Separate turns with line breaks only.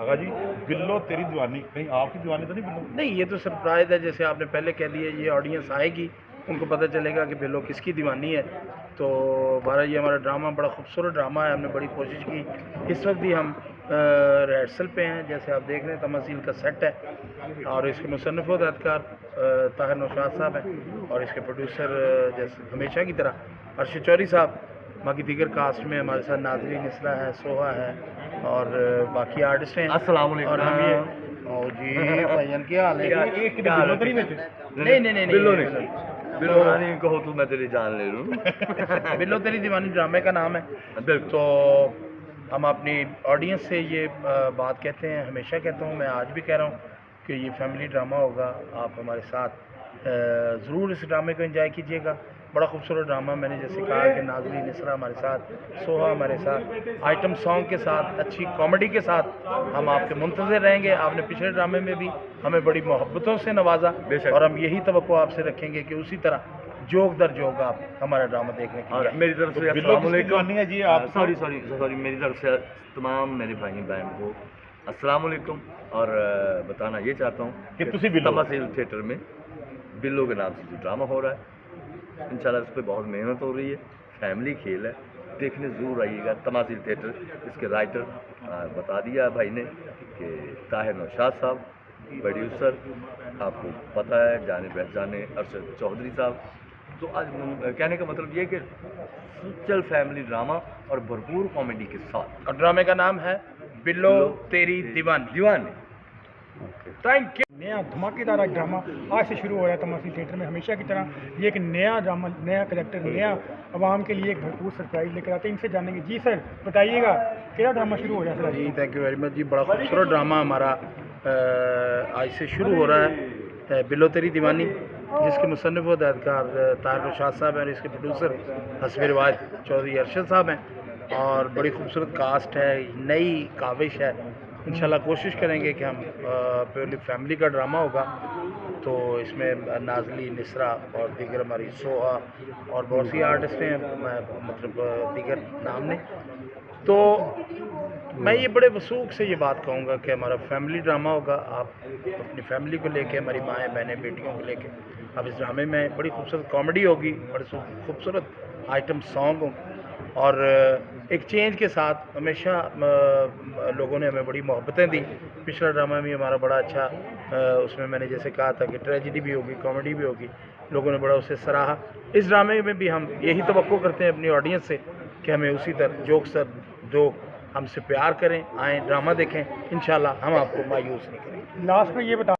آغا جی بلو تیری دیوانی، کہیں آپ کی دیوانی تو نہیں بلو؟
نہیں، یہ تو سرپرائز ہے، جیسے آپ نے پہلے کہہ دیا، یہ آڈینس آئے گی ان کو پتہ چلے گا کہ بلو کس کی دیوانی ہے. تو بہرحال یہ ہمارا ڈرامہ بڑا خوبصورت ڈرامہ ہے، ہم نے بڑی کوشش کی. اس وقت بھی ہم ریہرسل پہ ہیں، جیسے آپ دیکھ رہے ہیں تماثیل کا سیٹ ہے، اور اس کے مصنف و ہدایتکار طاہر نوشاد صاحب ہیں، اور اس کے پروڈیوسر جیسے ہمیشہ کی طرح ارشد چوہدری صاحب. باقی دیگر کاسٹ میں ہمارے ساتھ ناظرین نسرا ہے، سوہا ہے، اور باقی آرٹسٹ ہیں.
السلام علیکم.
اور ہم یہ جی بھائیان کیا حال ہے؟ نہیں نہیں نہیں
بلو نہیں، بلو رانی کہو تو میں تیری جان لے لوں.
بلو تیری دیوانی ڈرامے کا نام ہے.
بالکل.
تو ہم اپنی آڈینس سے یہ بات کہتے ہیں، ہمیشہ کہتا ہوں، میں آج بھی کہہ رہا ہوں کہ یہ فیملی ڈرامہ ہوگا. آپ ہمارے ساتھ ضرور اس ڈرامے کو انجوائے کیجیے گا. بڑا خوبصورت ڈرامہ، میں نے جیسے کہا کہ ناظرین نسرا ہمارے ساتھ، سوہا ہمارے ساتھ، آئٹم سانگ کے ساتھ، اچھی کامیڈی کے ساتھ ہم آپ کے منتظر رہیں گے. آپ نے پچھلے ڈرامے میں بھی ہمیں بڑی محبتوں سے نوازا، اور ہم یہی توقع آپ سے رکھیں گے کہ اسی طرح جوک در جوک آپ ہمارا ڈرامہ دیکھنے کے لیے.
میری طرف سے
بلو کس کی دیوانی ہے جی؟ آپ
سوری میری طرف سے تمام میرے بھائی بہن کو السلام علیکم. اور بتانا یہ چاہتا ہوں کہ تماثیل تھیٹر میں بلو کے نام سے جو ڈرامہ ہو رہا ہے، انشاءاللہ اس پہ بہت محنت ہو رہی ہے. فیملی کھیل ہے، دیکھنے ضرور آئیے گا. تماثیل تھیٹر، اس کے رائٹر بتا دیا بھائی نے کہ طاہر نوشاد صاحب، پروڈیوسر آپ کو پتہ ہے جانے پہچانے ارشد چوہدری صاحب. تو آج کہنے کا مطلب یہ کہ سچل فیملی ڈرامہ اور بھرپور کامیڈی کے ساتھ،
اور ڈرامے کا نام ہے بلو تیری دیوانی. Thank you.
نیا دھماکے دار ڈرامہ آج سے شروع ہو رہا ہے تماثیل تھیٹر میں. ہمیشہ کی طرح یہ ایک نیا ڈرامہ، نیا کریکٹر، نیا عوام کے لیے ایک بھرپور سرپرائز لے کر آتے ہیں. ان سے جانیں گے. جی سر بتائیے گا کیا ڈرامہ شروع ہو رہا ہے؟ سر
جی تھینک یو ویری مچ جی. بڑا خوبصورت ڈرامہ ہمارا آج سے شروع ہو رہا ہے، بلو تیری دیوانی، جس کے مصنف و ہدایتکار طاہر نوشاد صاحب ہیں، اور اس کے پروڈیوسر حسب روایت چودھری ارشد صاحب ہیں. اور بڑی خوبصورت کاسٹ ہے، نئی کاوش ہے. انشاءاللہ کوشش کریں گے کہ ہم پیورلی فیملی کا ڈرامہ ہوگا. تو اس میں نازلی، نسرا اور دیگر ہماری سوہا اور بہت سی آرٹسٹ ہیں، مطلب دیگر نام نے. تو میں یہ بڑے وثوق سے یہ بات کہوں گا کہ ہمارا فیملی ڈرامہ ہوگا. آپ اپنی فیملی کو لے کے، ہماری مائیں بہنیں بیٹیوں کو لے کے اب اس ڈرامے میں بڑی خوبصورت کامیڈی ہوگی، بڑے خوبصورت آئٹم سانگ ہوں، اور ایک چینج کے ساتھ. ہمیشہ لوگوں نے ہمیں بڑی محبتیں دی. پچھلا ڈرامہ بھی ہمارا بڑا اچھا، اس میں نے جیسے کہا تھا کہ ٹریجڈی بھی ہوگی، کامیڈی بھی ہوگی، لوگوں نے بڑا اسے سراہا. اس ڈرامے میں بھی ہم یہی توقع کرتے ہیں اپنی آڈینس سے کہ ہمیں اسی طرح جوک ہم سے پیار کریں، آئیں ڈرامہ دیکھیں. انشاءاللہ ہم آپ کو مایوس نہیں کریں گے.
لاسٹ میں یہ بتا